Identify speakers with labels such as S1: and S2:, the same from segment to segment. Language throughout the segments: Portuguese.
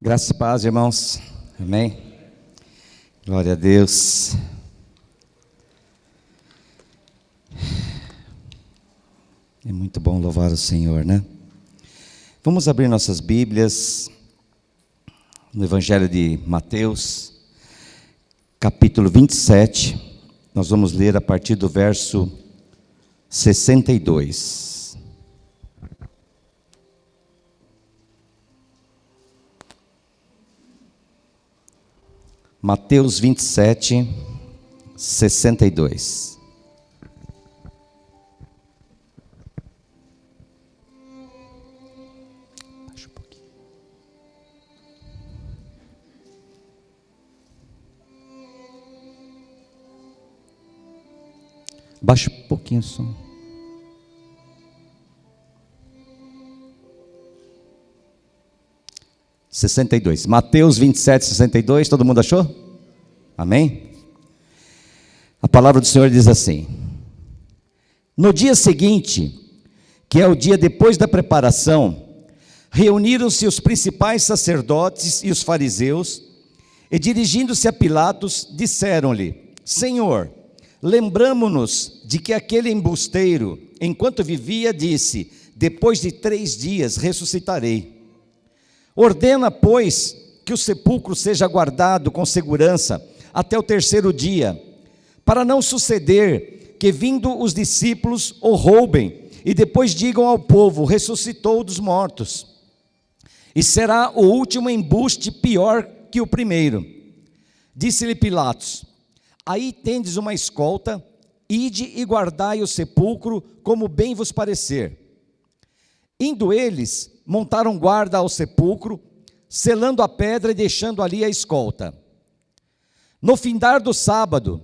S1: Graça e paz, irmãos. Amém. Glória a Deus. É muito bom louvar o Senhor, né? Vamos abrir nossas Bíblias no Evangelho de Mateus, capítulo 27. Nós vamos ler a partir do verso 62. Mateus 27, 62. Baixa um pouquinho. Baixa um pouquinho o som. Mateus 27, 62, todo mundo achou? Amém? A palavra do Senhor diz assim: no dia seguinte, que é o dia depois da preparação, reuniram-se os principais sacerdotes e os fariseus, e dirigindo-se a Pilatos, disseram-lhe: Senhor, lembramo-nos de que aquele embusteiro, enquanto vivia, disse: depois de 3 dias ressuscitarei. Ordena, pois, que o sepulcro seja guardado com segurança até o 3º dia, para não suceder que, vindo os discípulos, o roubem, e depois digam ao povo: ressuscitou dos mortos. E será o último embuste pior que o primeiro. Disse-lhe Pilatos: aí tendes uma escolta, ide e guardai o sepulcro como bem vos parecer. Indo eles, montaram guarda ao sepulcro, selando a pedra e deixando ali a escolta. No findar do sábado,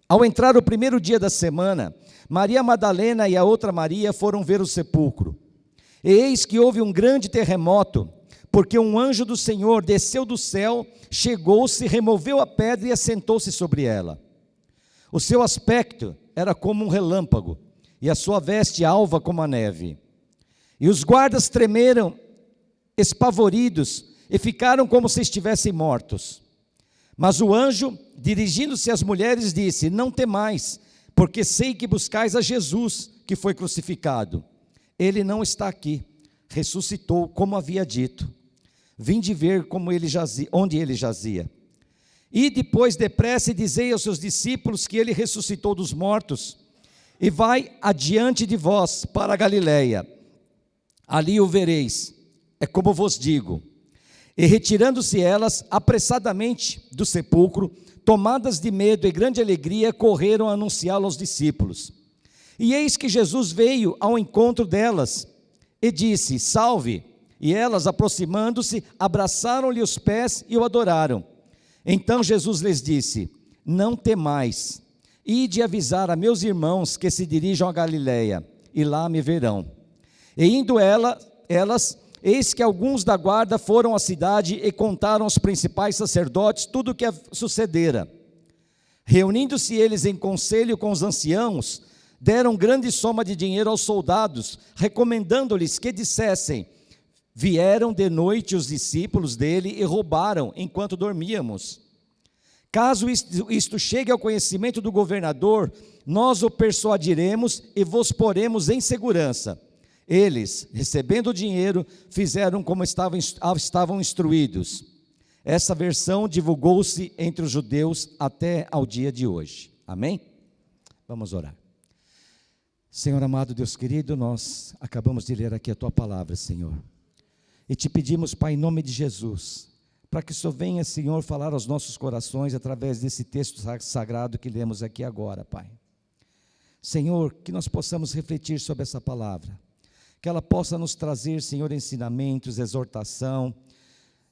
S1: ao entrar o 1º dia da semana, Maria Madalena e a outra Maria foram ver o sepulcro. E eis que houve um grande terremoto, porque um anjo do Senhor desceu do céu, chegou-se, removeu a pedra e assentou-se sobre ela. O seu aspecto era como um relâmpago, e a sua veste alva como a neve. E os guardas tremeram, espavoridos, e ficaram como se estivessem mortos. Mas o anjo, dirigindo-se às mulheres, disse: não temais, porque sei que buscais a Jesus, que foi crucificado. Ele não está aqui, ressuscitou, como havia dito. Vinde ver como ele jazia, onde ele jazia. E depois depressa e dizei aos seus discípulos que ele ressuscitou dos mortos, e vai adiante de vós para a Galileia. Ali o vereis, é como vos digo. E retirando-se elas apressadamente do sepulcro, tomadas de medo e grande alegria, correram a anunciá-lo aos discípulos. E eis que Jesus veio ao encontro delas, e disse: salve! E elas, aproximando-se, abraçaram-lhe os pés e o adoraram. Então Jesus lhes disse: não temais, ide avisar a meus irmãos que se dirijam a Galileia, e lá me verão. E indo elas, eis que alguns da guarda foram à cidade e contaram aos principais sacerdotes tudo o que sucedera. Reunindo-se eles em conselho com os anciãos, deram grande soma de dinheiro aos soldados, recomendando-lhes que dissessem: vieram de noite os discípulos dele e roubaram enquanto dormíamos. Caso isto chegue ao conhecimento do governador, nós o persuadiremos e vos poremos em segurança. Eles, recebendo o dinheiro, fizeram como estavam instruídos. Essa versão divulgou-se entre os judeus até ao dia de hoje. Amém? Vamos orar. Senhor amado, Deus querido, nós acabamos de ler aqui a Tua palavra, Senhor. E te pedimos, Pai, em nome de Jesus, para que o Senhor venha, Senhor, falar aos nossos corações através desse texto sagrado que lemos aqui agora, Pai. Senhor, que nós possamos refletir sobre essa palavra. Que ela possa nos trazer, Senhor, ensinamentos, exortação,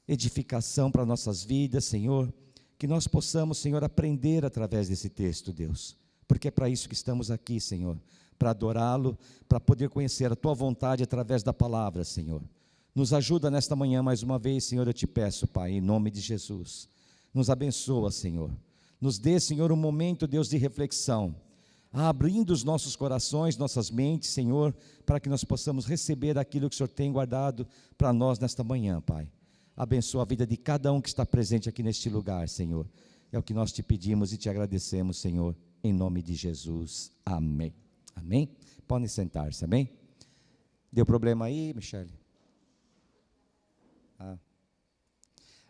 S1: edificação para nossas vidas, Senhor. Que nós possamos, Senhor, aprender através desse texto, Deus. Porque é para isso que estamos aqui, Senhor. Para adorá-lo, para poder conhecer a Tua vontade através da palavra, Senhor. Nos ajuda nesta manhã mais uma vez, Senhor, eu te peço, Pai, em nome de Jesus. Nos abençoa, Senhor. Nos dê, Senhor, um momento, Deus, de reflexão. Abrindo os nossos corações, nossas mentes, Senhor, para que nós possamos receber aquilo que o Senhor tem guardado para nós nesta manhã, Pai. Abençoa a vida de cada um que está presente aqui neste lugar, Senhor. É o que nós te pedimos e te agradecemos, Senhor, em nome de Jesus. Amém. Amém? Podem sentar-se, amém? Deu problema aí, Michele?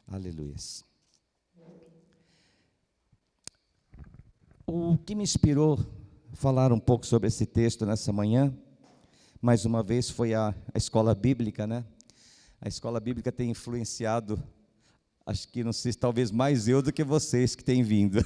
S1: Aleluias. O que me inspirou a falar um pouco sobre esse texto nessa manhã, mais uma vez, foi a escola bíblica, né? A escola bíblica tem influenciado, acho que, não sei, talvez mais eu do que vocês que têm vindo.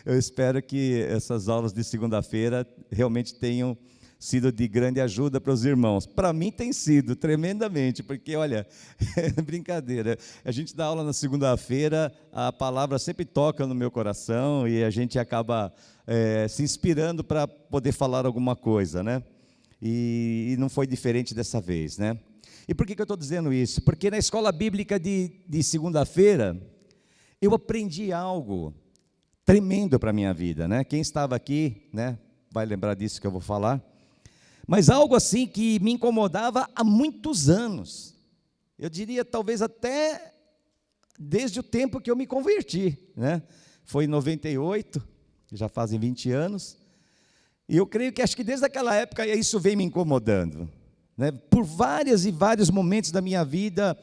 S1: Eu espero que essas aulas de segunda-feira realmente tenham sido de grande ajuda para os irmãos. Para mim tem sido, tremendamente, porque, olha, é brincadeira, a gente dá aula na segunda-feira, a palavra sempre toca no meu coração e a gente acaba se inspirando para poder falar alguma coisa, né? E não foi diferente dessa vez, né? E por que eu estou dizendo isso? Porque na escola bíblica de segunda-feira, eu aprendi algo tremendo para a minha vida, né? Quem estava aqui, né, vai lembrar disso que eu vou falar. Mas algo assim que me incomodava há muitos anos. Eu diria talvez até desde o tempo que eu me converti, né? Foi em 98, já fazem 20 anos. E eu creio que acho que desde aquela época isso vem me incomodando, né? Por vários e vários momentos da minha vida,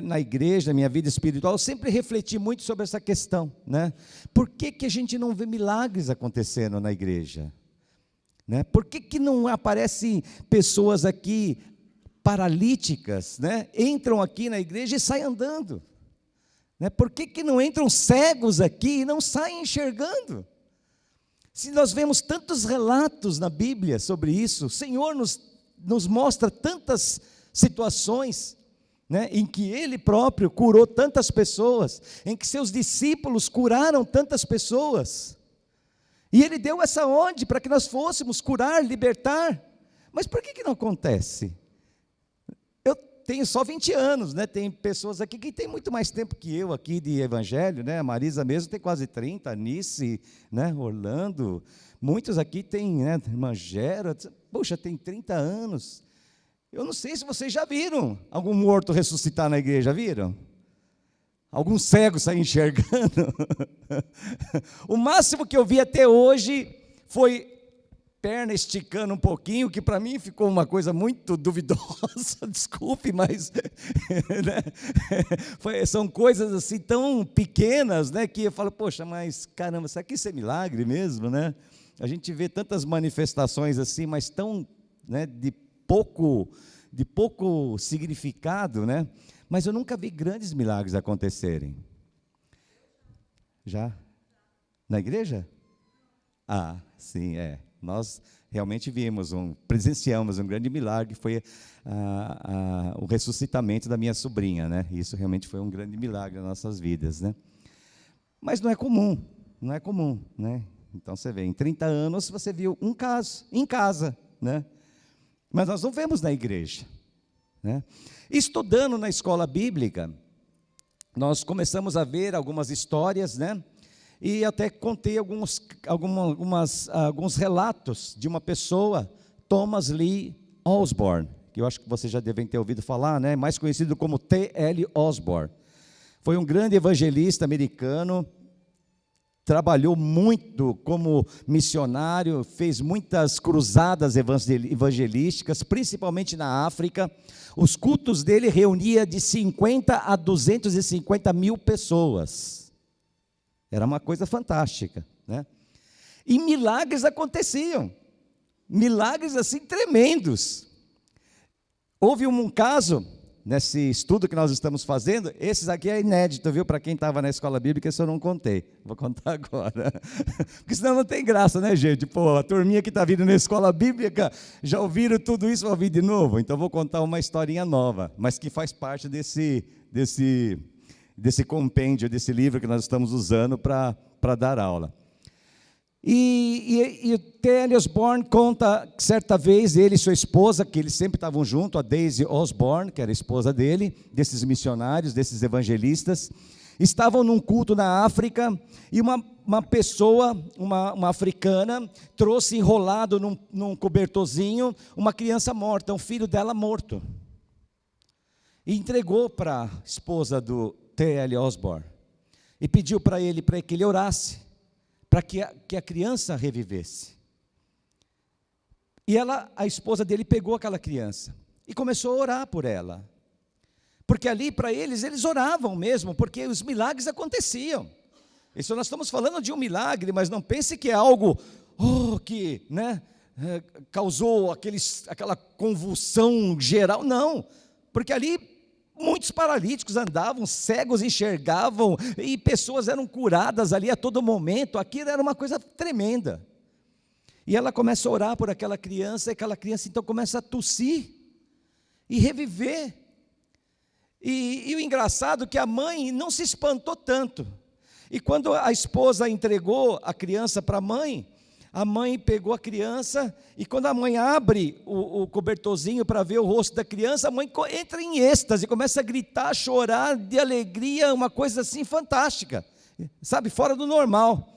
S1: na igreja, na minha vida espiritual, eu sempre refleti muito sobre essa questão, né? Por que a gente não vê milagres acontecendo na igreja? Né? Por que não aparecem pessoas aqui paralíticas, né? Entram aqui na igreja e saem andando? Né? Por que não entram cegos aqui e não saem enxergando? Se nós vemos tantos relatos na Bíblia sobre isso, o Senhor nos mostra tantas situações, né, em que Ele próprio curou tantas pessoas, em que seus discípulos curaram tantas pessoas, e Ele deu essa ordem para que nós fôssemos curar, libertar. Mas por que não acontece? Eu tenho só 20 anos, né? Tem pessoas aqui que têm muito mais tempo que eu aqui de evangelho, né? A Marisa mesmo tem quase 30, a Nice, né? Orlando, muitos aqui têm, né? Irmã Gera, poxa, tem 30 anos. Eu não sei se vocês já viram algum morto ressuscitar na igreja, viram? Algum cego sair enxergando? O máximo que eu vi até hoje foi perna esticando um pouquinho, que para mim ficou uma coisa muito duvidosa, desculpe, mas né? São coisas assim tão pequenas, né, que eu falo, poxa, mas caramba, será que isso é milagre mesmo, né? A gente vê tantas manifestações assim, mas tão, né, de pouco significado, né? Mas eu nunca vi grandes milagres acontecerem. Já? Na igreja? Ah, sim, Nós realmente presenciamos um grande milagre, foi o ressuscitamento da minha sobrinha, né? Isso realmente foi um grande milagre nas nossas vidas, né? Mas não é comum, né? Então você vê, em 30 anos você viu um caso, em casa, né? Mas nós não vemos na igreja, né? Estudando na escola bíblica, nós começamos a ver algumas histórias, né? E até contei alguns relatos de uma pessoa, Thomas Lee Osborne, que eu acho que vocês já devem ter ouvido falar, né? Mais conhecido como T.L. Osborne. Foi um grande evangelista americano, trabalhou muito como missionário, fez muitas cruzadas evangelísticas, principalmente na África. Os cultos dele reuniam de 50 a 250 mil pessoas. Era uma coisa fantástica, né? E milagres aconteciam, milagres assim tremendos. Houve um caso, nesse estudo que nós estamos fazendo, esses aqui é inédito, viu? Para quem estava na escola bíblica, isso eu não contei, vou contar agora. Porque senão não tem graça, né, gente? Pô, a turminha que está vindo na escola bíblica, já ouviram tudo isso, vou ouvir de novo? Então vou contar uma historinha nova, mas que faz parte desse compêndio, desse livro que nós estamos usando para dar aula. E o T.L. Osborne conta que certa vez ele e sua esposa, que eles sempre estavam juntos, a Daisy Osborne, que era a esposa dele, desses missionários, desses evangelistas, estavam num culto na África, e uma pessoa, uma africana, trouxe enrolado num cobertorzinho uma criança morta, um filho dela morto. e entregou para a esposa do T.L. Osborne, e pediu para que ele orasse, para que a criança revivesse. E a esposa dele pegou aquela criança, e começou a orar por ela, porque ali para eles oravam mesmo, porque os milagres aconteciam. Isso nós estamos falando de um milagre, mas não pense que é algo que causou aquela convulsão geral, não, porque ali muitos paralíticos andavam, cegos enxergavam, e pessoas eram curadas ali a todo momento. Aquilo era uma coisa tremenda. E ela começa a orar por aquela criança, e aquela criança então começa a tossir e reviver. E o engraçado é que a mãe não se espantou tanto. E quando a esposa entregou a criança para a mãe pegou a criança, e quando a mãe abre o cobertorzinho para ver o rosto da criança, a mãe entra em êxtase, começa a gritar, a chorar de alegria, uma coisa assim fantástica, sabe, fora do normal.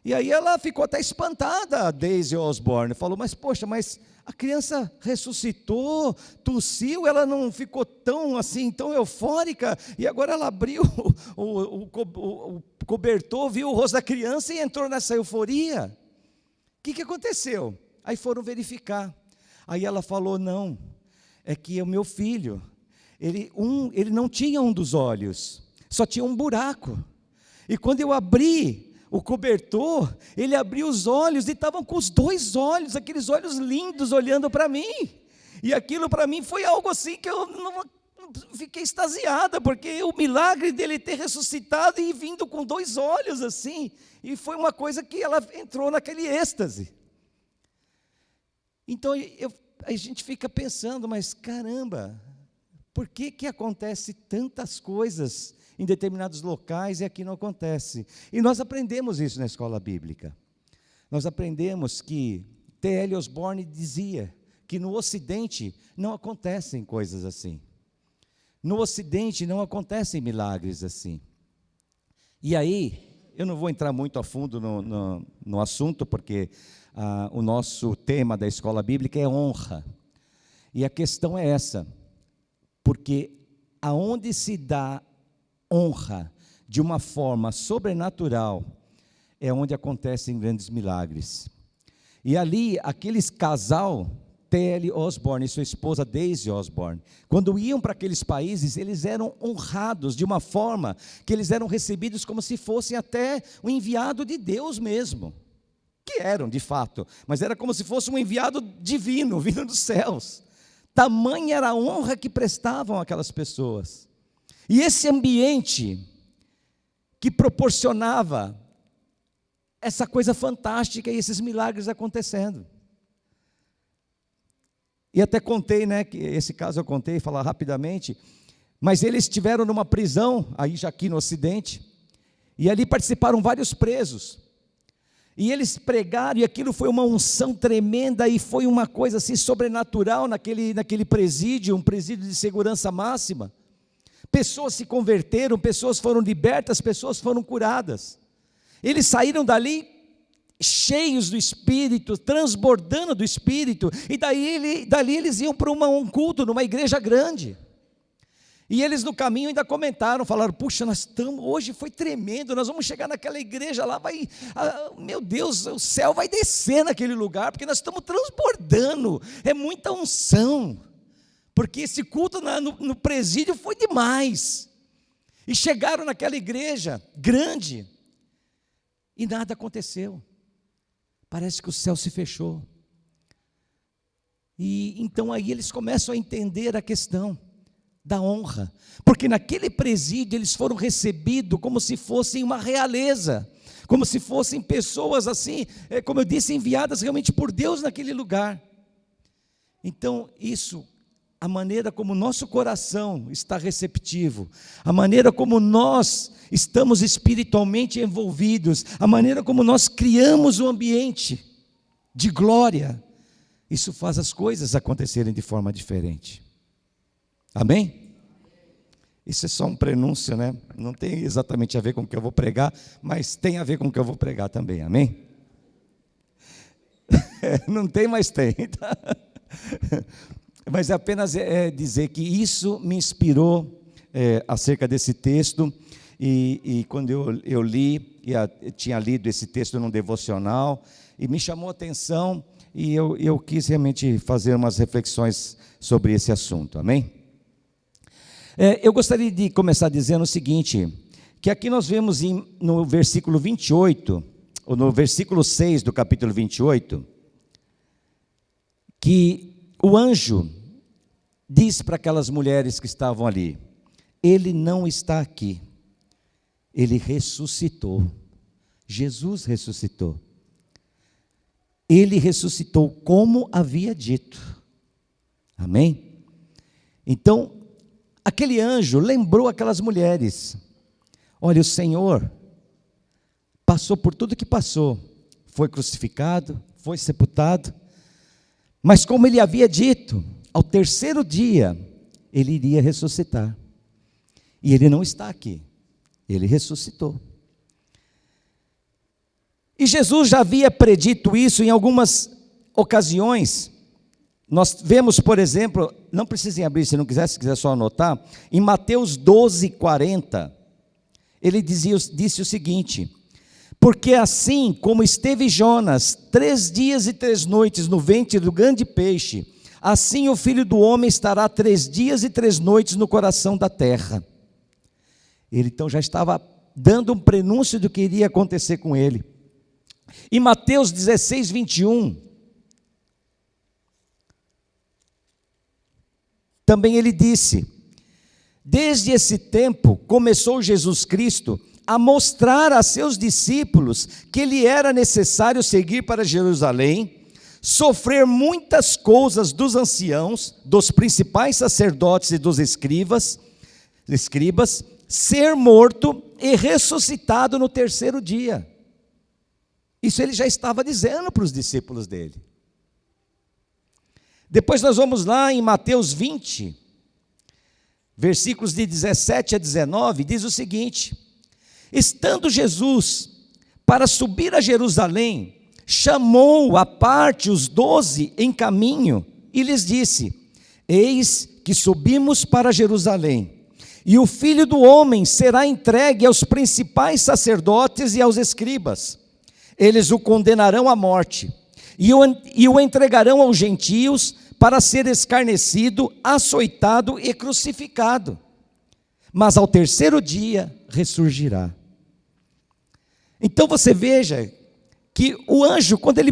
S1: E aí ela ficou até espantada, a Daisy Osborne, falou, mas poxa, mas a criança ressuscitou, tossiu, ela não ficou tão assim, tão eufórica, e agora ela abriu o cobertor, viu o rosto da criança e entrou nessa euforia. O que aconteceu? Aí foram verificar. Aí ela falou, não, é que o meu filho, ele não tinha um dos olhos, só tinha um buraco. E quando eu abri o cobertor, ele abriu os olhos e estavam com os dois olhos, aqueles olhos lindos olhando para mim. E aquilo para mim foi algo assim que eu não fiquei extasiada, porque o milagre dele ter ressuscitado e vindo com dois olhos assim, e foi uma coisa que ela entrou naquele êxtase. Então a gente fica pensando, mas caramba, por que acontece tantas coisas em determinados locais e aqui não acontece? E nós aprendemos isso na escola bíblica. Nós aprendemos que T.L. Osborne dizia que no Ocidente não acontecem coisas assim. No Ocidente não acontecem milagres assim. E aí, eu não vou entrar muito a fundo no assunto, porque o nosso tema da escola bíblica é honra. E a questão é essa, porque aonde se dá honra de uma forma sobrenatural, é onde acontecem grandes milagres. E ali, aqueles casal, T.L. Osborne e sua esposa Daisy Osborne, quando iam para aqueles países, eles eram honrados de uma forma que eles eram recebidos como se fossem até um enviado de Deus mesmo, que eram de fato, mas era como se fosse um enviado divino, vindo dos céus. Tamanha era a honra que prestavam aquelas pessoas, e esse ambiente que proporcionava essa coisa fantástica e esses milagres acontecendo. E até contei, que esse caso eu contei, falar rapidamente, mas eles estiveram numa prisão, aí já aqui no Ocidente, e ali participaram vários presos, e eles pregaram, e aquilo foi uma unção tremenda, e foi uma coisa assim sobrenatural naquele presídio, um presídio de segurança máxima. Pessoas se converteram, pessoas foram libertas, pessoas foram curadas. Eles saíram dali cheios do Espírito, transbordando do Espírito, e dali eles iam para um culto, numa igreja grande. E eles no caminho ainda comentaram, falaram, puxa, hoje foi tremendo, nós vamos chegar naquela igreja lá, meu Deus, o céu vai descer naquele lugar, porque nós estamos transbordando, é muita unção, porque esse culto no presídio foi demais. E chegaram naquela igreja grande, e nada aconteceu. Parece que o céu se fechou. E então aí eles começam a entender a questão da honra, porque naquele presídio eles foram recebidos como se fossem uma realeza, como se fossem pessoas assim, como eu disse, enviadas realmente por Deus naquele lugar. Então isso, a maneira como o nosso coração está receptivo, a maneira como nós estamos espiritualmente envolvidos, a maneira como nós criamos um ambiente de glória, isso faz as coisas acontecerem de forma diferente. Amém? Isso é só um prenúncio, não tem exatamente a ver com o que eu vou pregar, mas tem a ver com o que eu vou pregar também, amém? Não tem, mas tem. Mas é apenas dizer que isso me inspirou acerca desse texto, e quando eu li, eu tinha lido esse texto num devocional, e me chamou a atenção, e eu quis realmente fazer umas reflexões sobre esse assunto, amém? Eu gostaria de começar dizendo o seguinte, que aqui nós vemos no versículo 28, ou no versículo 6 do capítulo 28, que o anjo diz para aquelas mulheres que estavam ali: ele não está aqui, ele ressuscitou. Jesus ressuscitou. Ele ressuscitou como havia dito. Amém? Então, aquele anjo lembrou aquelas mulheres: olha, o Senhor passou por tudo que passou, foi crucificado, foi sepultado, mas como ele havia dito, ao terceiro dia ele iria ressuscitar. E ele não está aqui, ele ressuscitou. E Jesus já havia predito isso em algumas ocasiões. Nós vemos, por exemplo, não precisem abrir se não quiser, se quiser só anotar, em Mateus 12:40, ele disse o seguinte: porque assim como esteve Jonas 3 dias e 3 noites no ventre do grande peixe, assim o Filho do Homem estará 3 dias e 3 noites no coração da terra. Ele então já estava dando um prenúncio do que iria acontecer com ele. Em Mateus 16:21, também ele disse: desde esse tempo começou Jesus Cristo a mostrar a seus discípulos que lhe era necessário seguir para Jerusalém, sofrer muitas coisas dos anciãos, dos principais sacerdotes e dos escribas, ser morto e ressuscitado no terceiro dia. Isso ele já estava dizendo para os discípulos dele. Depois nós vamos lá em Mateus 20, versículos de 17 a 19, diz o seguinte: estando Jesus para subir a Jerusalém, chamou à parte os 12 em caminho e lhes disse: eis que subimos para Jerusalém, e o Filho do Homem será entregue aos principais sacerdotes e aos escribas. Eles o condenarão à morte, e o entregarão aos gentios para ser escarnecido, açoitado e crucificado. Mas ao terceiro dia ressurgirá. Então você veja que o anjo, quando ele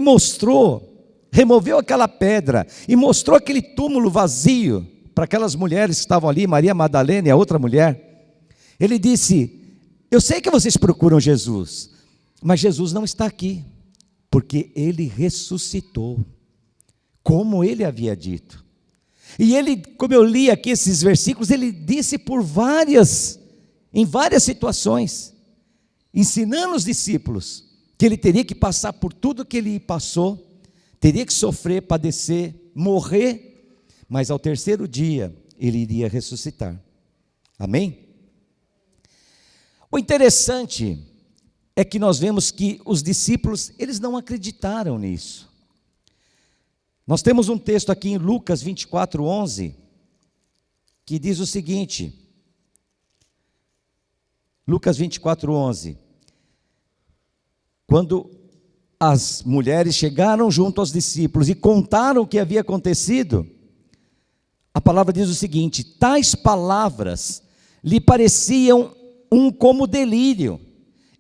S1: removeu aquela pedra e mostrou aquele túmulo vazio para aquelas mulheres que estavam ali, Maria Madalena e a outra mulher, ele disse: eu sei que vocês procuram Jesus, mas Jesus não está aqui, porque ele ressuscitou, como ele havia dito. E ele, como eu li aqui esses versículos, ele disse em várias situações, ensinando os discípulos que ele teria que passar por tudo que ele passou, teria que sofrer, padecer, morrer, mas ao terceiro dia ele iria ressuscitar. Amém? O interessante é que nós vemos que os discípulos, eles não acreditaram nisso. Nós temos um texto aqui em Lucas 24:11, que diz o seguinte, Lucas 24:11, quando as mulheres chegaram junto aos discípulos e contaram o que havia acontecido, a palavra diz o seguinte: tais palavras lhe pareciam como delírio,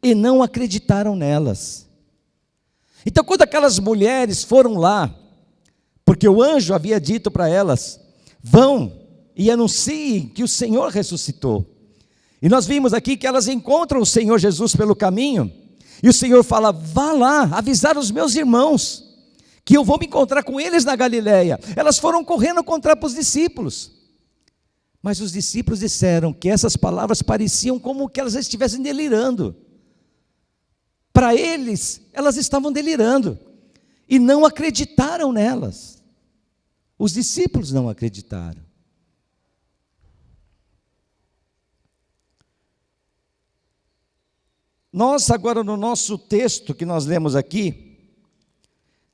S1: e não acreditaram nelas. Então, quando aquelas mulheres foram lá, porque o anjo havia dito para elas: vão e anunciem que o Senhor ressuscitou. E nós vimos aqui que elas encontram o Senhor Jesus pelo caminho, e o Senhor fala: vá lá avisar os meus irmãos, que eu vou me encontrar com eles na Galileia. Elas foram correndo encontrar para os discípulos, mas os discípulos disseram que essas palavras pareciam como que elas estivessem delirando. Para eles, elas estavam delirando, e não acreditaram nelas. Os discípulos não acreditaram. Nós agora, no nosso texto que nós lemos aqui,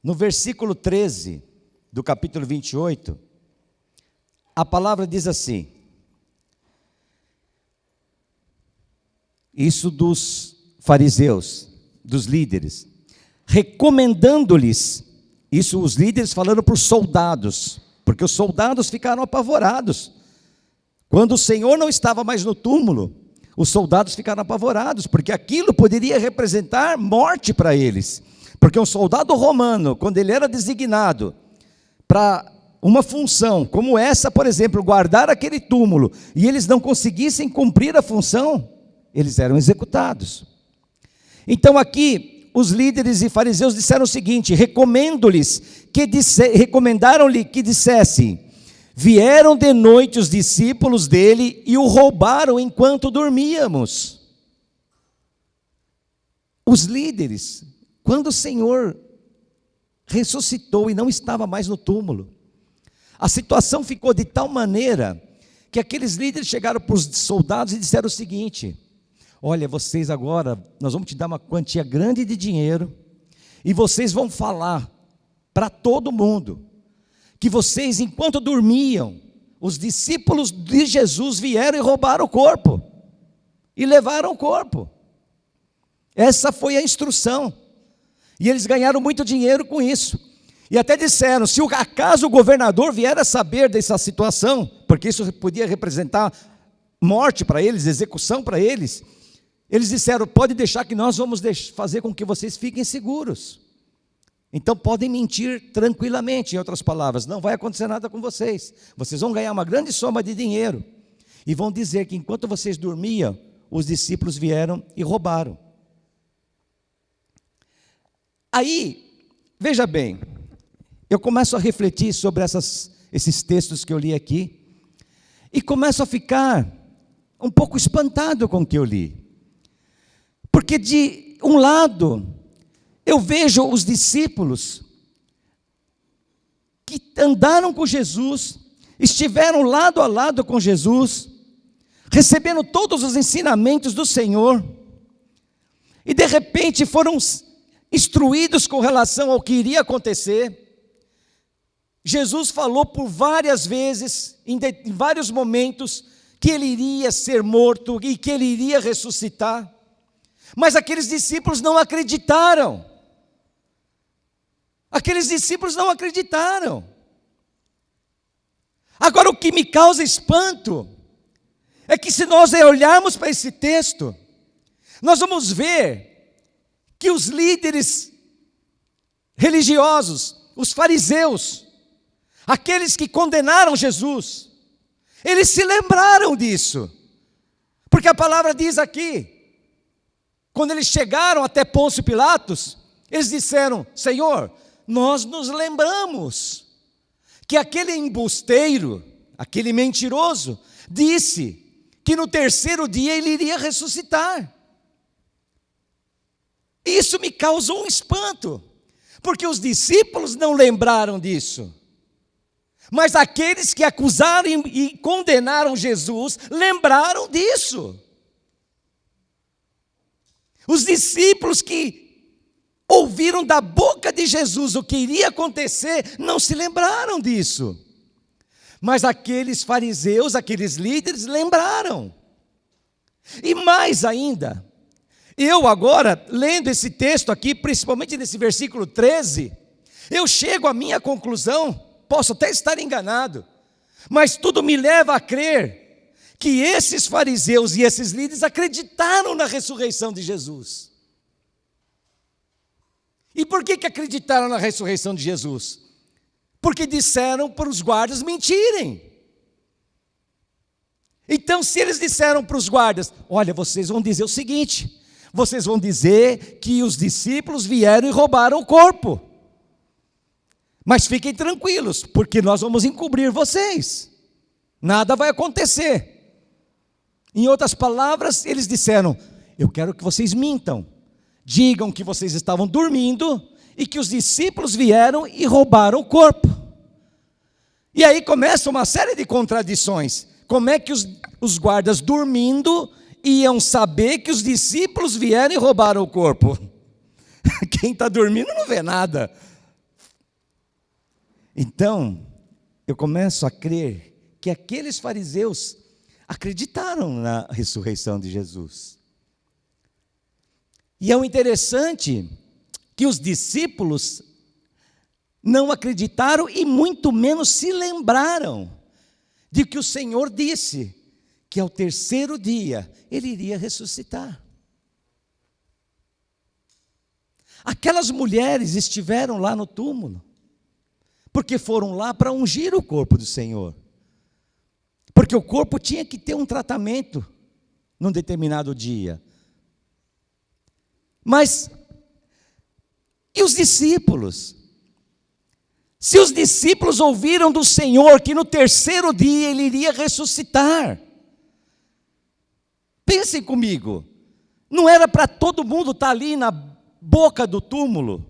S1: no versículo 13 do capítulo 28, a palavra diz assim, isso dos fariseus, dos líderes, recomendando-lhes, isso os líderes falando para os soldados, porque os soldados ficaram apavorados. Quando o Senhor não estava mais no túmulo, os soldados ficaram apavorados, porque aquilo poderia representar morte para eles. Porque um soldado romano, quando ele era designado para uma função, como essa, por exemplo, guardar aquele túmulo, e eles não conseguissem cumprir a função, eles eram executados. Então aqui, os líderes e fariseus disseram o seguinte, recomendaram-lhe que dissesse, vieram de noite os discípulos dele e o roubaram enquanto dormíamos. Os líderes, quando o Senhor ressuscitou e não estava mais no túmulo, a situação ficou de tal maneira que aqueles líderes chegaram para os soldados e disseram o seguinte, olha, vocês agora, nós vamos te dar uma quantia grande de dinheiro e vocês vão falar para todo mundo que vocês, enquanto dormiam, os discípulos de Jesus vieram e roubaram o corpo e levaram o corpo. Essa foi a instrução. E eles ganharam muito dinheiro com isso. E até disseram, se acaso o governador vier a saber dessa situação, porque isso podia representar morte para eles, execução para eles, eles disseram, pode deixar que nós vamos fazer com que vocês fiquem seguros. Então podem mentir tranquilamente, em outras palavras, não vai acontecer nada com vocês. Vocês vão ganhar uma grande soma de dinheiro. E vão dizer que enquanto vocês dormiam, os discípulos vieram e roubaram. Aí, veja bem, eu começo a refletir sobre esses textos que eu li aqui, e começo a ficar um pouco espantado com o que eu li. Porque de um lado, eu vejo os discípulos que andaram com Jesus, estiveram lado a lado com Jesus, recebendo todos os ensinamentos do Senhor, e de repente foram instruídos com relação ao que iria acontecer. Jesus falou por várias vezes, em vários momentos, que ele iria ser morto e que ele iria ressuscitar. Mas aqueles discípulos não acreditaram. Aqueles discípulos não acreditaram. Agora, o que me causa espanto é que se nós olharmos para esse texto, nós vamos ver que os líderes religiosos, os fariseus, aqueles que condenaram Jesus, eles se lembraram disso, porque a palavra diz aqui, quando eles chegaram até Pôncio Pilatos, eles disseram, Senhor, nós nos lembramos que aquele embusteiro, aquele mentiroso, disse que no terceiro dia ele iria ressuscitar. Isso me causou um espanto, porque os discípulos não lembraram disso. Mas aqueles que acusaram e condenaram Jesus, lembraram disso. Os discípulos que ouviram da boca de Jesus o que iria acontecer, não se lembraram disso. Mas aqueles fariseus, aqueles líderes, lembraram. E mais ainda, eu agora, lendo esse texto aqui, principalmente nesse versículo 13, eu chego à minha conclusão, posso até estar enganado, mas tudo me leva a crer que esses fariseus e esses líderes acreditaram na ressurreição de Jesus. E por que acreditaram na ressurreição de Jesus? Porque disseram para os guardas mentirem. Então, se eles disseram para os guardas, olha, vocês vão dizer o seguinte, vocês vão dizer que os discípulos vieram e roubaram o corpo. Mas fiquem tranquilos, porque nós vamos encobrir vocês. Nada vai acontecer. Em outras palavras, eles disseram, eu quero que vocês mintam. Digam que vocês estavam dormindo e que os discípulos vieram e roubaram o corpo. E aí começa uma série de contradições. Como é que os guardas dormindo iam saber que os discípulos vieram e roubaram o corpo? Quem está dormindo não vê nada. Então, eu começo a crer que que aqueles fariseus acreditaram na ressurreição de Jesus. E é o interessante que os discípulos não acreditaram e muito menos se lembraram de que o Senhor disse que ao terceiro dia ele iria ressuscitar. Aquelas mulheres estiveram lá no túmulo, porque foram lá para ungir o corpo do Senhor. Porque o corpo tinha que ter um tratamento num determinado dia. Mas, e os discípulos? Se os discípulos ouviram do Senhor que no terceiro dia ele iria ressuscitar, pensem comigo, não era para todo mundo estar ali na boca do túmulo?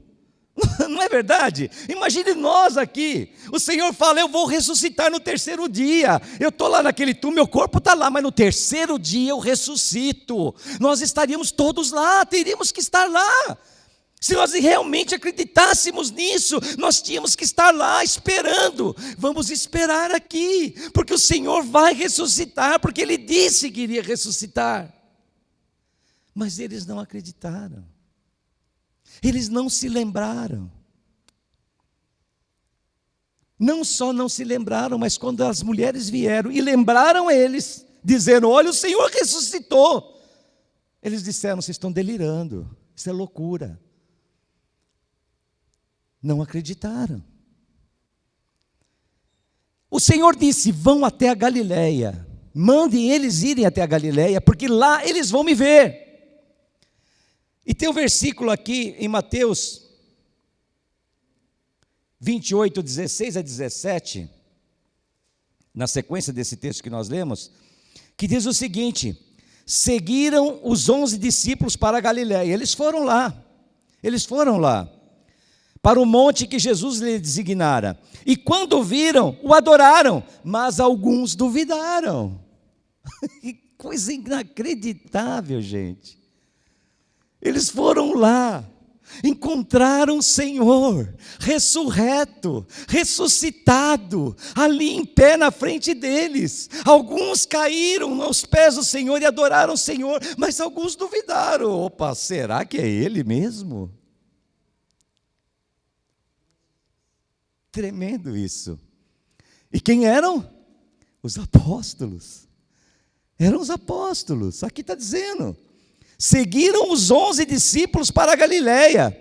S1: Não é verdade? Imagine nós aqui, o Senhor fala, eu vou ressuscitar no terceiro dia, eu estou lá naquele túmulo, meu corpo está lá, mas no terceiro dia eu ressuscito, nós estaríamos todos lá, teríamos que estar lá. Se nós realmente acreditássemos nisso, nós tínhamos que estar lá esperando. Vamos esperar aqui, porque o Senhor vai ressuscitar, porque Ele disse que iria ressuscitar. Mas eles não acreditaram. Eles não se lembraram. Não só não se lembraram, mas quando as mulheres vieram e lembraram eles, dizendo, olha, o Senhor ressuscitou. Eles disseram, vocês estão delirando, isso é loucura. Não acreditaram. O Senhor disse, vão até a Galileia, mandem eles irem até a Galileia, porque lá eles vão me ver. E tem um versículo aqui em Mateus 28, 16 a 17, na sequência desse texto que nós lemos, que diz o seguinte, seguiram os 11 discípulos para a Galileia, eles foram lá, para o monte que Jesus lhe designara. E quando viram, o adoraram, mas alguns duvidaram. Que coisa inacreditável, gente. Eles foram lá, encontraram o Senhor, ressurreto, ressuscitado, ali em pé na frente deles. Alguns caíram aos pés do Senhor e adoraram o Senhor, mas alguns duvidaram. Opa, será que é Ele mesmo? Tremendo isso. E quem eram? Os apóstolos. Eram os apóstolos, aqui está dizendo. Seguiram os 11 discípulos para a Galileia.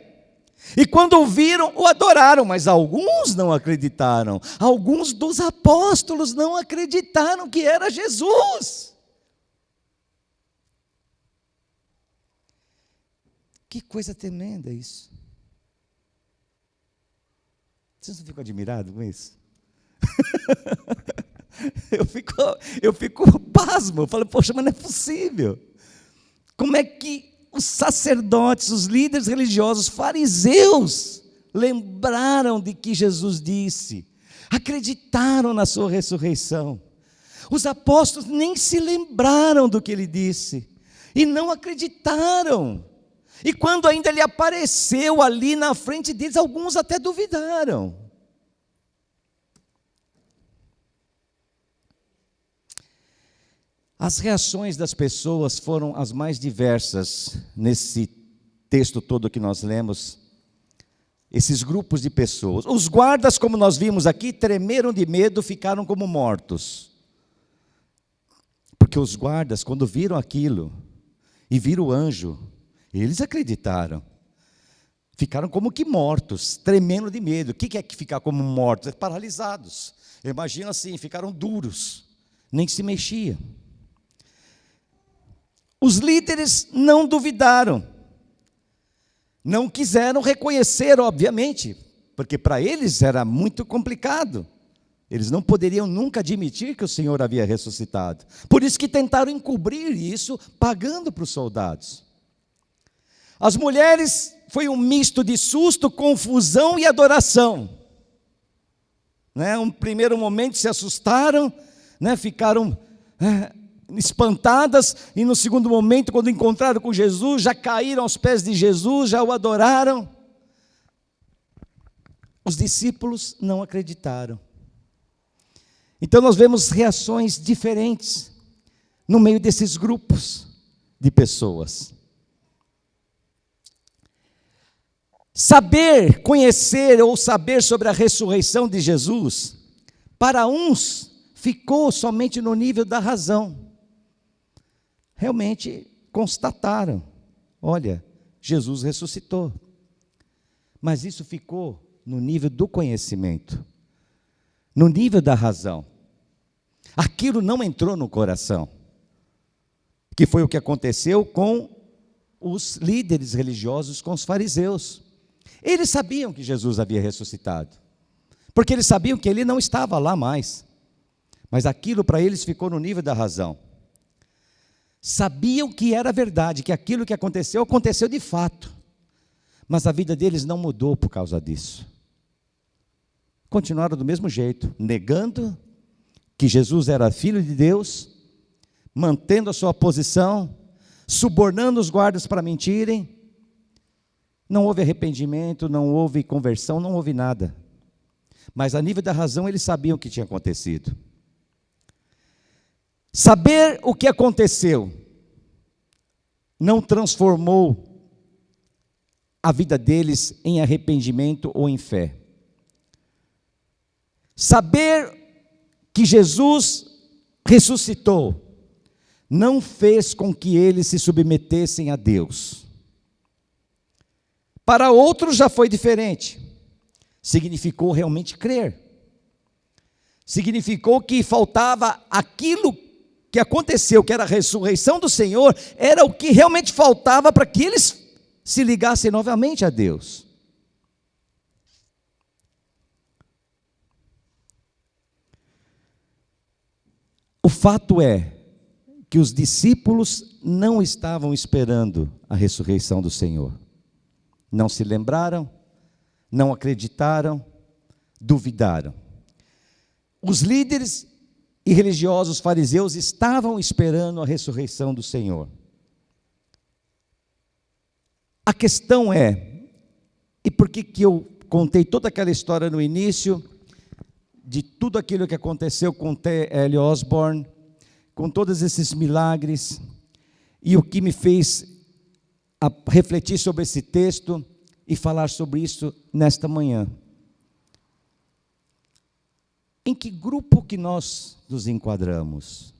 S1: E quando ouviram, o adoraram, mas alguns não acreditaram. Alguns dos apóstolos não acreditaram que era Jesus. Que coisa tremenda isso. Vocês não ficam admirados com isso? Eu fico pasmo. Eu falo, poxa, mas não é possível. Como é que os sacerdotes, os líderes religiosos, fariseus, lembraram de que Jesus disse, acreditaram na sua ressurreição. Os apóstolos nem se lembraram do que ele disse, e não acreditaram. E quando ainda ele apareceu ali na frente deles, alguns até duvidaram. As reações das pessoas foram as mais diversas nesse texto todo que nós lemos. Esses grupos de pessoas. Os guardas, como nós vimos aqui, tremeram de medo, ficaram como mortos. Porque os guardas, quando viram aquilo e viram o anjo, eles acreditaram. Ficaram como que mortos, tremendo de medo. O que é que ficar como mortos? Paralisados. Imagina assim, ficaram duros, nem se mexia. Os líderes não duvidaram. Não quiseram reconhecer, obviamente, porque para eles era muito complicado. Eles não poderiam nunca admitir que o Senhor havia ressuscitado. Por isso que tentaram encobrir isso, pagando para os soldados. As mulheres, foi um misto de susto, confusão e adoração. Um primeiro momento se assustaram, ficaram espantadas, e no segundo momento, quando encontraram com Jesus, já caíram aos pés de Jesus, já o adoraram. Os discípulos não acreditaram. Então nós vemos reações diferentes no meio desses grupos de pessoas. Saber, conhecer ou saber sobre a ressurreição de Jesus, para uns ficou somente no nível da razão. Realmente constataram, olha, Jesus ressuscitou. Mas isso ficou no nível do conhecimento, no nível da razão. Aquilo não entrou no coração, que foi o que aconteceu com os líderes religiosos, com os fariseus. Eles sabiam que Jesus havia ressuscitado, porque eles sabiam que ele não estava lá mais, mas aquilo para eles ficou no nível da razão. Sabiam que era verdade, que aquilo que aconteceu, aconteceu de fato, mas a vida deles não mudou por causa disso. Continuaram do mesmo jeito, negando que Jesus era filho de Deus, mantendo a sua posição, subornando os guardas para mentirem. Não houve arrependimento, não houve conversão, não houve nada. Mas a nível da razão eles sabiam o que tinha acontecido. Saber o que aconteceu não transformou a vida deles em arrependimento ou em fé. Saber que Jesus ressuscitou não fez com que eles se submetessem a Deus. Para outros já foi diferente. Significou realmente crer. Significou que faltava aquilo que aconteceu, que era a ressurreição do Senhor, era o que realmente faltava para que eles se ligassem novamente a Deus. O fato é que os discípulos não estavam esperando a ressurreição do Senhor. Não se lembraram, não acreditaram, duvidaram. Os líderes e religiosos fariseus estavam esperando a ressurreição do Senhor. A questão é, e por que eu contei toda aquela história no início, de tudo aquilo que aconteceu com T.L. Osborne, com todos esses milagres, e o que me fez a refletir sobre esse texto e falar sobre isso nesta manhã. Em que grupo que nós nos enquadramos?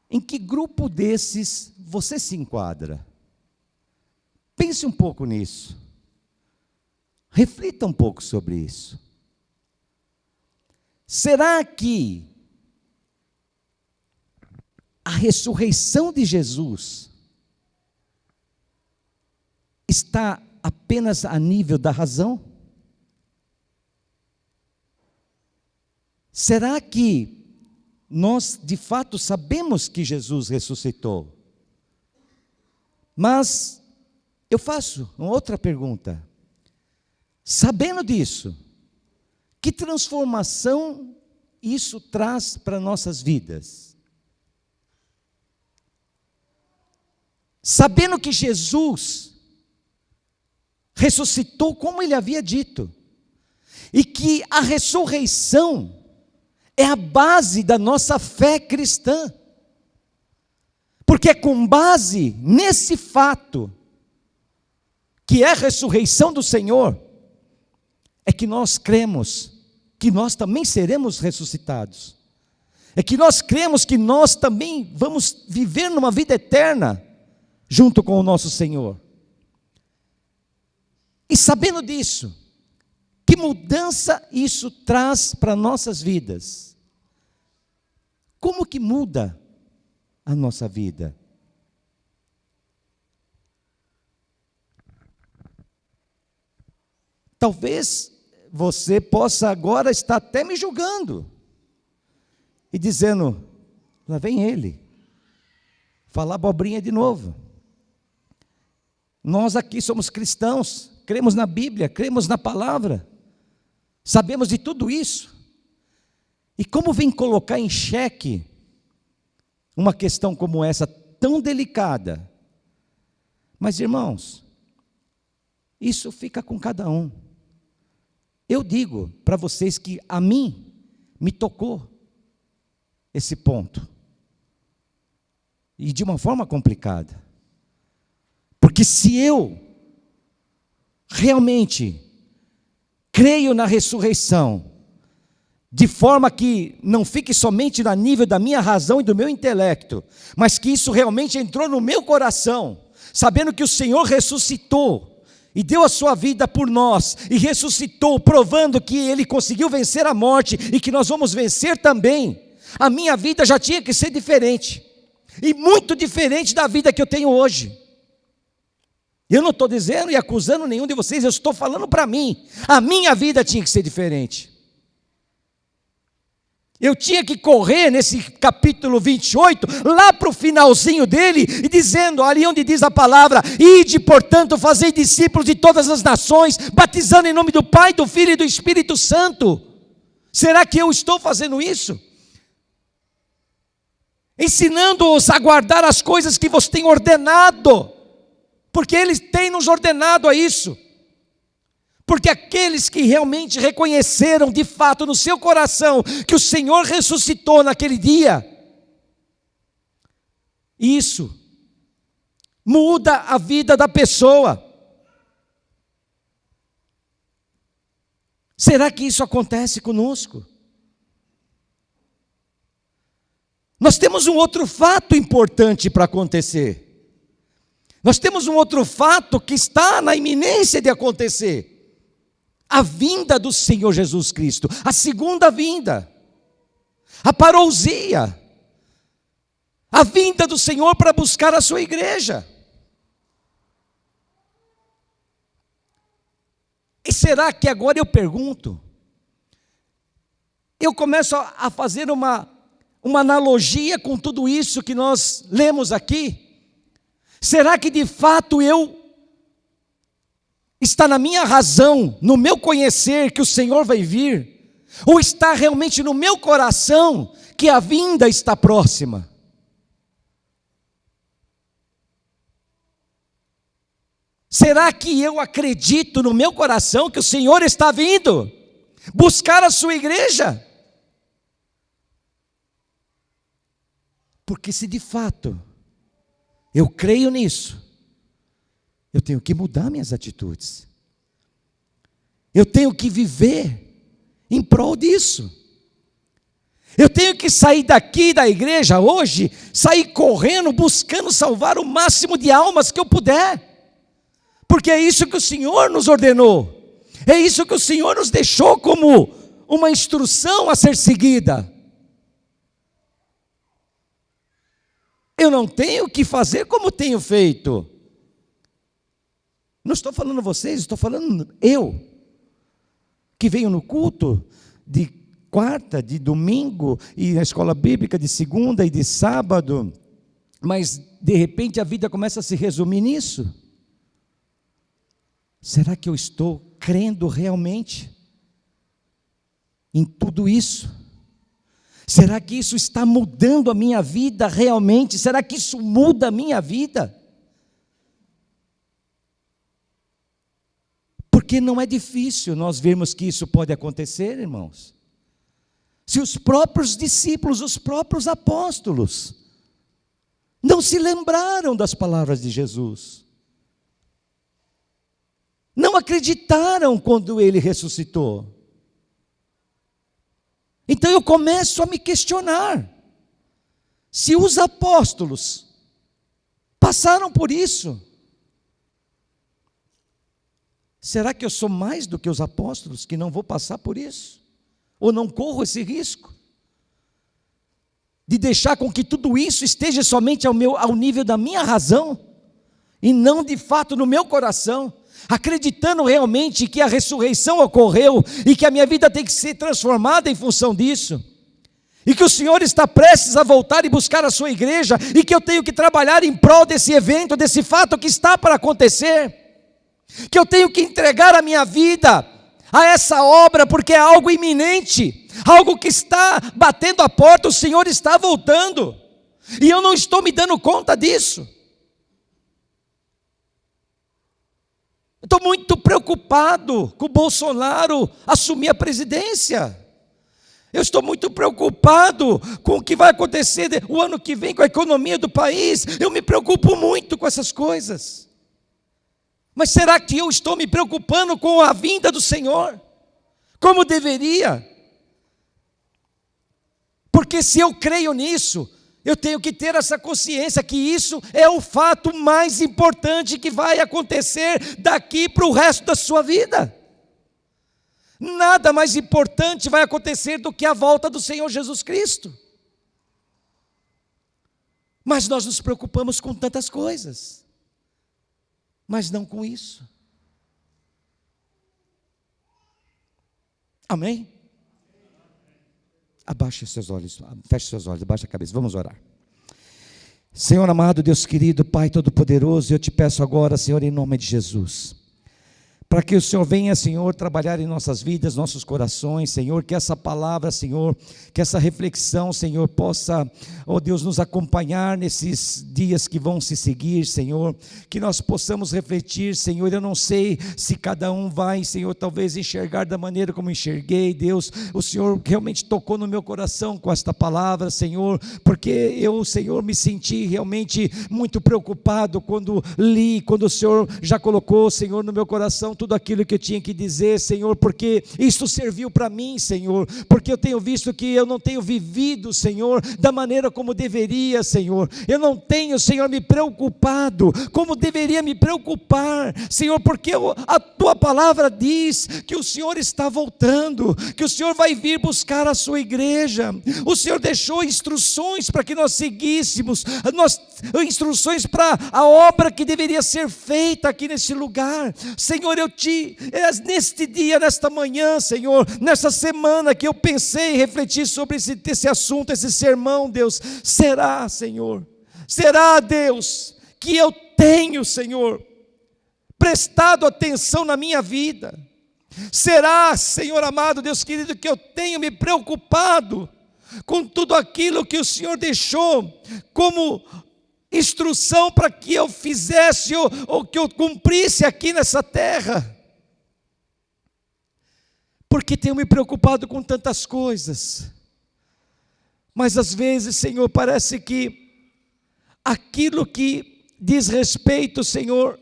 S1: Em que grupo desses você se enquadra? Pense um pouco nisso. Reflita um pouco sobre isso. Será que a ressurreição de Jesus está apenas a nível da razão? Será que nós de fato sabemos que Jesus ressuscitou? Mas eu faço uma outra pergunta. Sabendo disso, que transformação isso traz para nossas vidas? Sabendo que Jesus ressuscitou como ele havia dito, e que a ressurreição é a base da nossa fé cristã, porque é com base nesse fato, que é a ressurreição do Senhor, é que nós cremos que nós também seremos ressuscitados, é que nós cremos que nós também vamos viver numa vida eterna, junto com o nosso Senhor. E sabendo disso, que mudança isso traz para nossas vidas? Como que muda a nossa vida? Talvez você possa agora estar até me julgando e dizendo, lá vem ele, falar abobrinha de novo. Nós aqui somos cristãos, cremos na Bíblia, cremos na palavra, sabemos de tudo isso. E como vem colocar em xeque uma questão como essa, tão delicada? Mas irmãos, isso fica com cada um. Eu digo para vocês que a mim me tocou esse ponto. E de uma forma complicada. Porque se eu realmente creio na ressurreição, de forma que não fique somente no nível da minha razão e do meu intelecto, mas que isso realmente entrou no meu coração, sabendo que o Senhor ressuscitou e deu a sua vida por nós, e ressuscitou, provando que Ele conseguiu vencer a morte e que nós vamos vencer também, a minha vida já tinha que ser diferente, e muito diferente da vida que eu tenho hoje. Eu não estou dizendo e acusando nenhum de vocês, eu estou falando para mim, a minha vida tinha que ser diferente. Eu tinha que correr nesse capítulo 28, lá para o finalzinho dele, e dizendo, ali onde diz a palavra, ide, portanto, fazei discípulos de todas as nações, batizando em nome do Pai, do Filho e do Espírito Santo. Será que eu estou fazendo isso? Ensinando-os a guardar as coisas que vos tem ordenado, porque Ele tem nos ordenado a isso. Porque aqueles que realmente reconheceram de fato no seu coração que o Senhor ressuscitou naquele dia, isso muda a vida da pessoa. Será que isso acontece conosco? Nós temos um outro fato importante para acontecer. Nós temos um outro fato que está na iminência de acontecer. A vinda do Senhor Jesus Cristo, a segunda vinda, a parousia, a vinda do Senhor para buscar a sua igreja. E será que agora eu pergunto, eu começo a fazer uma analogia com tudo isso que nós lemos aqui? Será que de fato está na minha razão, no meu conhecer que o Senhor vai vir? Ou está realmente no meu coração que a vinda está próxima? Será que eu acredito no meu coração que o Senhor está vindo buscar a sua igreja? Porque se de fato eu creio nisso, eu tenho que mudar minhas atitudes. Eu tenho que viver em prol disso. Eu tenho que sair daqui da igreja hoje, sair correndo, buscando salvar o máximo de almas que eu puder. Porque é isso que o Senhor nos ordenou. É isso que o Senhor nos deixou como uma instrução a ser seguida. Eu não tenho que fazer como tenho feito. Não estou falando vocês, estou falando eu, que venho no culto de quarta, de domingo, e na escola bíblica de segunda e de sábado, mas de repente a vida começa a se resumir nisso. Será que eu estou crendo realmente em tudo isso? Será que isso está mudando a minha vida realmente? Será que isso muda a minha vida? Porque não é difícil nós vermos que isso pode acontecer, irmãos. Se os próprios discípulos, os próprios apóstolos, não se lembraram das palavras de Jesus, não acreditaram quando Ele ressuscitou. Então eu começo a me questionar, se os apóstolos passaram por isso, será que eu sou mais do que os apóstolos, que não vou passar por isso? Ou não corro esse risco? De deixar com que tudo isso esteja somente ao nível da minha razão, e não de fato no meu coração, acreditando realmente que a ressurreição ocorreu, e que a minha vida tem que ser transformada em função disso, e que o Senhor está prestes a voltar e buscar a sua igreja, e que eu tenho que trabalhar em prol desse evento, desse fato que está para acontecer, que eu tenho que entregar a minha vida a essa obra, porque é algo iminente, algo que está batendo a porta, o Senhor está voltando, e eu não estou me dando conta disso. Estou muito preocupado com o Bolsonaro assumir a presidência. Eu estou muito preocupado com o que vai acontecer o ano que vem com a economia do país. Eu me preocupo muito com essas coisas. Mas será que eu estou me preocupando com a vinda do Senhor? Como deveria? Porque se eu creio nisso, eu tenho que ter essa consciência que isso é o fato mais importante que vai acontecer daqui para o resto da sua vida. Nada mais importante vai acontecer do que a volta do Senhor Jesus Cristo. Mas nós nos preocupamos com tantas coisas, mas não com isso. Amém? Abaixe seus olhos, feche seus olhos, abaixe a cabeça, vamos orar. Senhor amado, Deus querido, Pai Todo-Poderoso, eu te peço agora, Senhor, em nome de Jesus, para que o Senhor venha, Senhor, trabalhar em nossas vidas, nossos corações, Senhor, que essa palavra, Senhor, que essa reflexão, Senhor, possa, ó Deus, nos acompanhar nesses dias que vão se seguir, Senhor, que nós possamos refletir, Senhor. Eu não sei se cada um vai, Senhor, talvez enxergar da maneira como enxerguei, Deus, o Senhor realmente tocou no meu coração com esta palavra, Senhor, porque eu, Senhor, me senti realmente muito preocupado quando li, quando o Senhor já colocou, Senhor, no meu coração tudo aquilo que eu tinha que dizer, Senhor, porque isto serviu para mim, Senhor, porque eu tenho visto que eu não tenho vivido, Senhor, da maneira como deveria, Senhor. Eu não tenho, Senhor, me preocupado como deveria me preocupar, Senhor, porque a tua palavra diz que o Senhor está voltando, que o Senhor vai vir buscar a sua igreja. O Senhor deixou instruções para que nós seguíssemos, instruções para a obra que deveria ser feita aqui nesse lugar. Senhor, neste dia, nesta manhã, Senhor, nesta semana que eu pensei e refleti sobre esse assunto, esse sermão, Deus, será, Senhor, será, Deus, que eu tenho, Senhor, prestado atenção na minha vida? Será, Senhor amado, Deus querido, que eu tenho me preocupado com tudo aquilo que o Senhor deixou como instrução para que eu fizesse ou que eu cumprisse aqui nessa terra? Porque tenho me preocupado com tantas coisas, mas às vezes, Senhor, parece que aquilo que diz respeito, Senhor,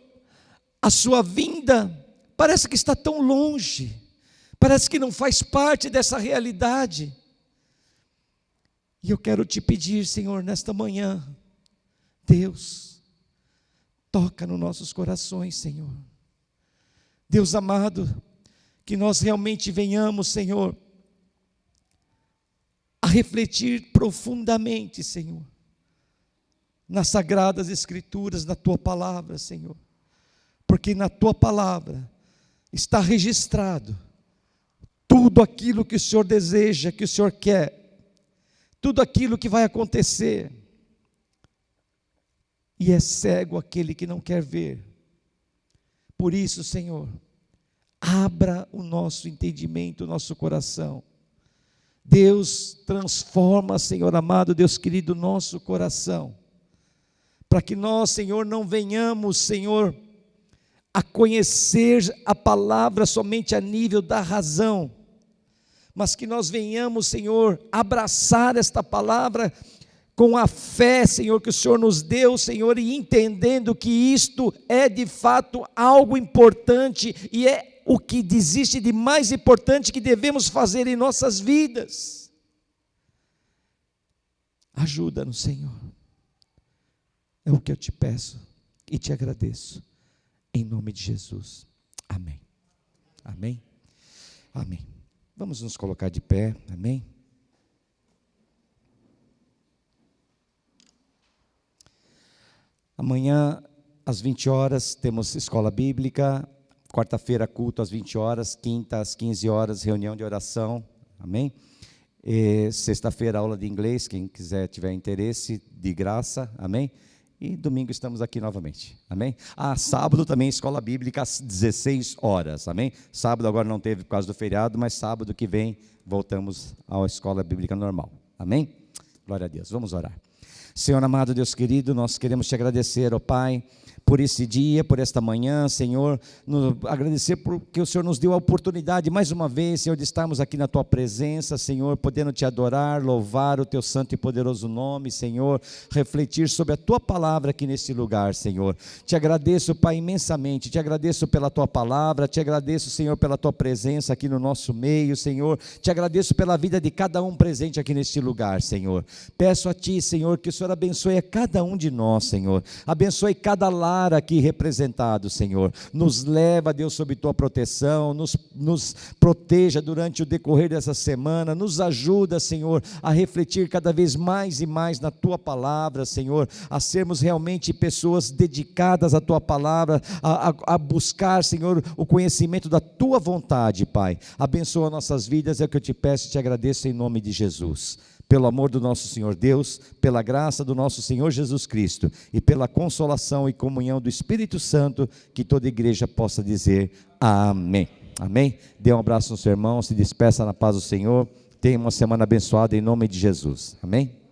S1: à sua vinda, parece que está tão longe, parece que não faz parte dessa realidade. E eu quero te pedir, Senhor, nesta manhã, Deus, toca nos nossos corações, Senhor. Deus amado, que nós realmente venhamos, Senhor, a refletir profundamente, Senhor, nas sagradas escrituras, na tua palavra, Senhor, porque na tua palavra está registrado tudo aquilo que o Senhor deseja, que o Senhor quer, tudo aquilo que vai acontecer. E é cego aquele que não quer ver. Por isso, Senhor, abra o nosso entendimento, o nosso coração. Deus, transforma, Senhor amado, Deus querido, o nosso coração, para que nós, Senhor, não venhamos, Senhor, a conhecer a palavra somente a nível da razão, mas que nós venhamos, Senhor, abraçar esta palavra com a fé, Senhor, que o Senhor nos deu, Senhor, e entendendo que isto é de fato algo importante e é o que existe de mais importante que devemos fazer em nossas vidas. Ajuda-nos, Senhor, é o que eu te peço e te agradeço, em nome de Jesus, amém, amém, amém. Vamos nos colocar de pé, amém? Amanhã, às 20 horas, temos escola bíblica. Quarta-feira, culto às 20 horas. Quinta, às 15 horas, reunião de oração. Amém? Sexta-feira, aula de inglês. Quem quiser, tiver interesse, de graça. Amém? E domingo estamos aqui novamente. Amém? Sábado também, escola bíblica às 16 horas. Amém? Sábado agora não teve por causa do feriado, mas sábado que vem voltamos à escola bíblica normal. Amém? Glória a Deus. Vamos orar. Senhor amado, Deus querido, nós queremos te agradecer, ó Pai, por esse dia, por esta manhã, Senhor, agradecer porque o Senhor nos deu a oportunidade, mais uma vez, Senhor, de estarmos aqui na Tua presença, Senhor, podendo Te adorar, louvar o Teu santo e poderoso nome, Senhor, refletir sobre a Tua palavra aqui neste lugar, Senhor. Te agradeço, Pai, imensamente, Te agradeço pela Tua palavra, Te agradeço, Senhor, pela Tua presença aqui no nosso meio, Senhor, Te agradeço pela vida de cada um presente aqui neste lugar, Senhor. Peço a Ti, Senhor, que o Senhor abençoe a cada um de nós, Senhor, abençoe cada lar aqui representado, Senhor, nos leva, Deus, sob Tua proteção, nos proteja durante o decorrer dessa semana, nos ajuda, Senhor, a refletir cada vez mais e mais na Tua palavra, Senhor, a sermos realmente pessoas dedicadas à Tua palavra, a buscar, Senhor, o conhecimento da Tua vontade, Pai. Abençoa nossas vidas, é o que eu Te peço e Te agradeço em nome de Jesus. Pelo amor do nosso Senhor Deus, pela graça do nosso Senhor Jesus Cristo e pela consolação e comunhão do Espírito Santo, que toda igreja possa dizer amém. Amém? Dê um abraço no seu irmão, se despeça na paz do Senhor, tenha uma semana abençoada em nome de Jesus. Amém?